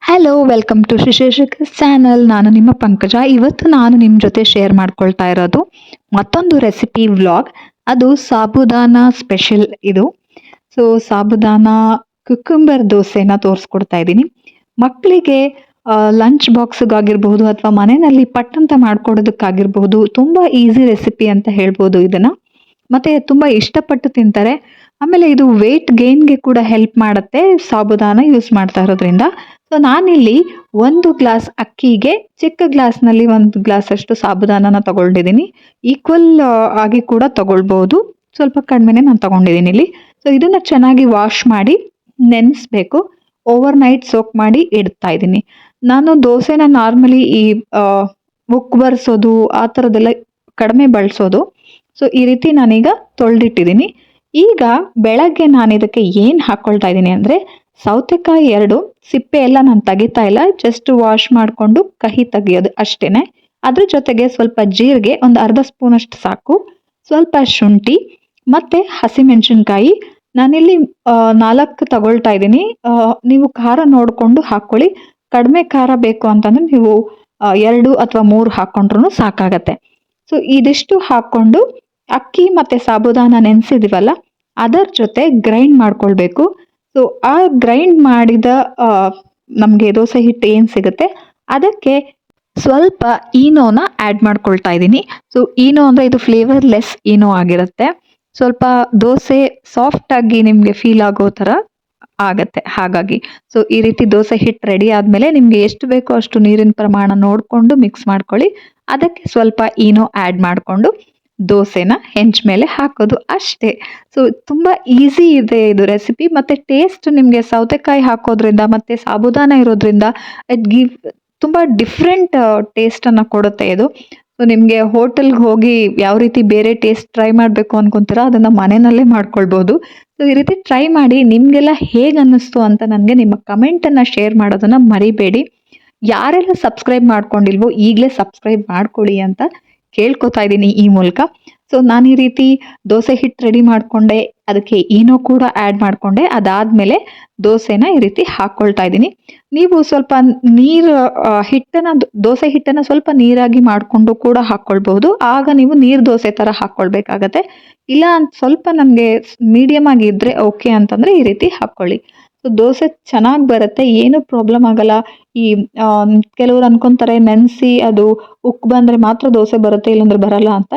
Hello welcome to Shishir channel. ನಾನು ನಿಮ್ಮ ಪಂಕಜ. ಇವತ್ತು ನಾನು ನಿಮ್ಮ ಜೊತೆ ಶೇರ್ ಮಾಡ್ಕೊಳ್ತಾ ಇರೋದು ಮತ್ತೊಂದು ರೆಸಿಪಿ ವ್ಲಾಗ್. ಅದು ಸಾಬುದಾನ ಸ್ಪೆಷಲ್ ಇದು. ಸೊ ಸಾಬುದಾನ ಕುಕ್ಕುಂಬರ್ ದೋಸೆನ ತೋರಿಸ್ಕೊಡ್ತಾ ಇದ್ದೀನಿ. ಮಕ್ಕಳಿಗೆ ಲಂಚ್ ಬಾಕ್ಸ್ಗಾಗಿರ್ಬಹುದು ಅಥವಾ ಮನೆಯಲ್ಲಿ ಪಟ್ ಅಂತ ಮಾಡ್ಕೊಡೋದಕ್ಕಾಗಿರ್ಬಹುದು ತುಂಬ ಈಸಿ ರೆಸಿಪಿ ಅಂತ ಹೇಳ್ಬೋದು ಇದನ್ನ. ಮತ್ತೆ ತುಂಬಾ ಇಷ್ಟಪಟ್ಟು ತಿಂತಾರೆ. ಆಮೇಲೆ ಇದು ವೇಟ್ ಗೇನ್ಗೆ ಕೂಡ ಹೆಲ್ಪ್ ಮಾಡುತ್ತೆ ಸಾಬುದಾನ ಯೂಸ್ ಮಾಡ್ತಾ ಇರೋದ್ರಿಂದ. ಸೊ ನಾನಿಲ್ಲಿ ಒಂದು ಗ್ಲಾಸ್ ಅಕ್ಕಿಗೆ ಚಿಕ್ಕ ಗ್ಲಾಸ್ನಲ್ಲಿ ಒಂದು ಗ್ಲಾಸ್ ಅಷ್ಟು ಸಾಬುದಾನನ ತಗೊಂಡಿದ್ದೀನಿ. ಈಕ್ವಲ್ ಆಗಿ ಕೂಡ ತಗೊಳ್ಬಹುದು, ಸ್ವಲ್ಪ ಕಡಿಮೆನೆ ನಾನು ತಗೊಂಡಿದ್ದೀನಿ ಇಲ್ಲಿ. ಸೊ ಇದನ್ನ ಚೆನ್ನಾಗಿ ವಾಶ್ ಮಾಡಿ ನೆನೆಸ್ಬೇಕು. ಓವರ್ ನೈಟ್ ಸೋಕ್ ಮಾಡಿ ಇಡ್ತಾ ಇದ್ದೀನಿ. ನಾನು ದೋಸೆನ ನಾರ್ಮಲಿ ಈ ಉಕ್ ಬರ್ಸೋದು ಆ ಥರದ್ದೆಲ್ಲ ಕಡಿಮೆ ಬಳಸೋದು. ಸೊ ಈ ರೀತಿ ನಾನೀಗ ತೊಳೆದಿಟ್ಟಿದ್ದೀನಿ. ಈಗ ಬೆಳಗ್ಗೆ ನಾನು ಇದಕ್ಕೆ ಏನು ಹಾಕ್ಕೊಳ್ತಾ ಇದ್ದೀನಿ ಅಂದರೆ, ಸೌತೆಕಾಯಿ 2 ಸಿಪ್ಪೆ ಎಲ್ಲ ನಾನು ತೆಗಿತಾ ಇಲ್ಲ, ಜಸ್ಟ್ ವಾಶ್ ಮಾಡಿಕೊಂಡು ಕಹಿ ತೆಗಿಯೋದು ಅಷ್ಟೇನೆ. ಅದ್ರ ಜೊತೆಗೆ ಸ್ವಲ್ಪ ಜೀರಿಗೆ, ಒಂದು ಅರ್ಧ ಸ್ಪೂನ್ ಅಷ್ಟು ಸಾಕು, ಸ್ವಲ್ಪ ಶುಂಠಿ ಮತ್ತು ಹಸಿಮೆಣಸಿನ್ಕಾಯಿ. ನಾನಿಲ್ಲಿ 4 ತಗೊಳ್ತಾ ಇದ್ದೀನಿ. ನೀವು ಖಾರ ನೋಡಿಕೊಂಡು ಹಾಕ್ಕೊಳ್ಳಿ. ಕಡಿಮೆ ಖಾರ ಬೇಕು ಅಂತಂದರೆ ನೀವು 2 ಅಥವಾ 3 ಹಾಕ್ಕೊಂಡ್ರೂ ಸಾಕಾಗತ್ತೆ. ಸೊ ಇದಿಷ್ಟು ಹಾಕ್ಕೊಂಡು ಅಕ್ಕಿ ಮತ್ತು ಸಾಬುದಾನ ನೆನೆಸಿದೀವಲ್ಲ ಅದರ ಜೊತೆ ಗ್ರೈಂಡ್ ಮಾಡ್ಕೊಳ್ಬೇಕು. ಸೊ ಆ ಗ್ರೈಂಡ್ ಮಾಡಿದ ನಮಗೆ ದೋಸೆ ಹಿಟ್ಟು ಏನು ಸಿಗುತ್ತೆ ಅದಕ್ಕೆ ಸ್ವಲ್ಪ ಈನೋನ ಆ್ಯಡ್ ಮಾಡ್ಕೊಳ್ತಾ ಇದ್ದೀನಿ. ಸೊ ಈನೋ ಅಂದರೆ ಇದು ಫ್ಲೇವರ್ಲೆಸ್ ಈನೋ ಆಗಿರುತ್ತೆ. ಸ್ವಲ್ಪ ದೋಸೆ ಸಾಫ್ಟಾಗಿ ನಿಮಗೆ ಫೀಲ್ ಆಗೋ ಥರ ಆಗತ್ತೆ ಹಾಗಾಗಿ. ಸೊ ಈ ರೀತಿ ದೋಸೆ ಹಿಟ್ಟು ರೆಡಿ ಆದಮೇಲೆ ನಿಮಗೆ ಎಷ್ಟು ಬೇಕೋ ಅಷ್ಟು ನೀರಿನ ಪ್ರಮಾಣ ನೋಡಿಕೊಂಡು ಮಿಕ್ಸ್ ಮಾಡ್ಕೊಳ್ಳಿ. ಅದಕ್ಕೆ ಸ್ವಲ್ಪ ಈನೋ ಆ್ಯಡ್ ಮಾಡಿಕೊಂಡು ದೋಸೆನ ಹೆಂಚ್ ಮೇಲೆ ಹಾಕೋದು ಅಷ್ಟೇ. ಸೊ ತುಂಬ ಈಸಿ ಇದೆ ಇದು ರೆಸಿಪಿ. ಮತ್ತು ಟೇಸ್ಟ್ ನಿಮಗೆ ಸೌತೆಕಾಯಿ ಹಾಕೋದ್ರಿಂದ ಮತ್ತು ಸಾಬುದಾನ ಇರೋದ್ರಿಂದ ಇಟ್ ಗಿವ್ ತುಂಬ ಡಿಫ್ರೆಂಟ್ ಟೇಸ್ಟನ್ನು ಕೊಡುತ್ತೆ ಇದು. ಸೊ ನಿಮಗೆ ಹೋಟೆಲ್ಗೆ ಹೋಗಿ ಯಾವ ರೀತಿ ಬೇರೆ ಟೇಸ್ಟ್ ಟ್ರೈ ಮಾಡಬೇಕು ಅನ್ಕೊಂತೀರಾ ಅದನ್ನು ಮನೆಯಲ್ಲೇ ಮಾಡ್ಕೊಳ್ಬೋದು. ಸೊ ಈ ರೀತಿ ಟ್ರೈ ಮಾಡಿ ನಿಮಗೆಲ್ಲ ಹೇಗೆ ಅನ್ನಿಸ್ತು ಅಂತ ನನಗೆ ನಿಮ್ಮ ಕಮೆಂಟನ್ನು ಶೇರ್ ಮಾಡೋದನ್ನು ಮರಿಬೇಡಿ. ಯಾರೆಲ್ಲ ಸಬ್ಸ್ಕ್ರೈಬ್ ಮಾಡ್ಕೊಂಡಿಲ್ವೋ ಈಗಲೇ ಸಬ್ಸ್ಕ್ರೈಬ್ ಮಾಡ್ಕೊಳ್ಳಿ ಅಂತ ಕೇಳ್ಕೊತಾ ಇದ್ದೀನಿ ಈ ಮೂಲಕ. ಸೊ ನಾನು ಈ ರೀತಿ ದೋಸೆ ಹಿಟ್ಟು ರೆಡಿ ಮಾಡಿಕೊಂಡೆ, ಅದಕ್ಕೆ ಈನೋ ಕೂಡ ಆ್ಯಡ್ ಮಾಡಿಕೊಂಡೆ. ಅದಾದಮೇಲೆ ದೋಸೆನ ಈ ರೀತಿ ಹಾಕ್ಕೊಳ್ತಾ ಇದ್ದೀನಿ. ನೀವು ಸ್ವಲ್ಪ ನೀರು ದೋಸೆ ಹಿಟ್ಟನ್ನು ಸ್ವಲ್ಪ ನೀರಾಗಿ ಮಾಡಿಕೊಂಡು ಕೂಡ ಹಾಕ್ಕೊಳ್ಬಹುದು. ಆಗ ನೀವು ನೀರು ದೋಸೆ ಥರ ಹಾಕ್ಕೊಳ್ಬೇಕಾಗತ್ತೆ. ಇಲ್ಲ ಸ್ವಲ್ಪ ನನಗೆ ಮೀಡಿಯಮ್ ಆಗಿದ್ದರೆ ಓಕೆ ಅಂತಂದರೆ ಈ ರೀತಿ ಹಾಕ್ಕೊಳ್ಳಿ. ಸೊ ದೋಸೆ ಚೆನ್ನಾಗಿ ಬರುತ್ತೆ, ಏನೂ ಪ್ರಾಬ್ಲಮ್ ಆಗಲ್ಲ. ಈ ಕೆಲವ್ರು ಅನ್ಕೊತಾರೆ ನೆನೆಸಿ ಅದು ಉಕ್ ಬಂದರೆ ಮಾತ್ರ ದೋಸೆ ಬರುತ್ತೆ ಇಲ್ಲಾಂದ್ರೆ ಬರಲ್ಲ ಅಂತ.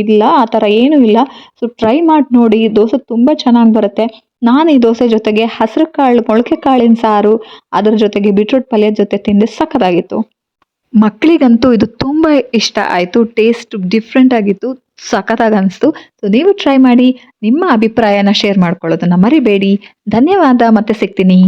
ಇಲ್ಲ, ಆ ಥರ ಏನೂ ಇಲ್ಲ. ಸೊ ಟ್ರೈ ಮಾಡಿ ನೋಡಿ, ದೋಸೆ ತುಂಬ ಚೆನ್ನಾಗಿ ಬರುತ್ತೆ. ನಾನು ಈ ದೋಸೆ ಜೊತೆಗೆ ಹಸಿರು ಕಾಳು, ಮೊಳಕೆ ಕಾಳಿನ ಸಾರು, ಅದರ ಜೊತೆಗೆ ಬೀಟ್ರೂಟ್ ಪಲ್ಯದ ಜೊತೆ ತಿಂದೆ ಸಖತ್ತಾಗಿತ್ತು. ಮಕ್ಕಳಿಗಂತೂ ಇದು ತುಂಬ ಇಷ್ಟ ಆಯಿತು. ಟೇಸ್ಟ್ ಡಿಫ್ರೆಂಟ್ ಆಗಿತ್ತು, ಸಖತ್ತಾಗಿ ಅನಿಸ್ತು. ಸೊ ನೀವು ಟ್ರೈ ಮಾಡಿ ನಿಮ್ಮ ಅಭಿಪ್ರಾಯನ ಶೇರ್ ಮಾಡ್ಕೊಳ್ಳೋದನ್ನು ಮರಿಬೇಡಿ. ಧನ್ಯವಾದ, ಮತ್ತೆ ಸಿಗ್ತೀನಿ.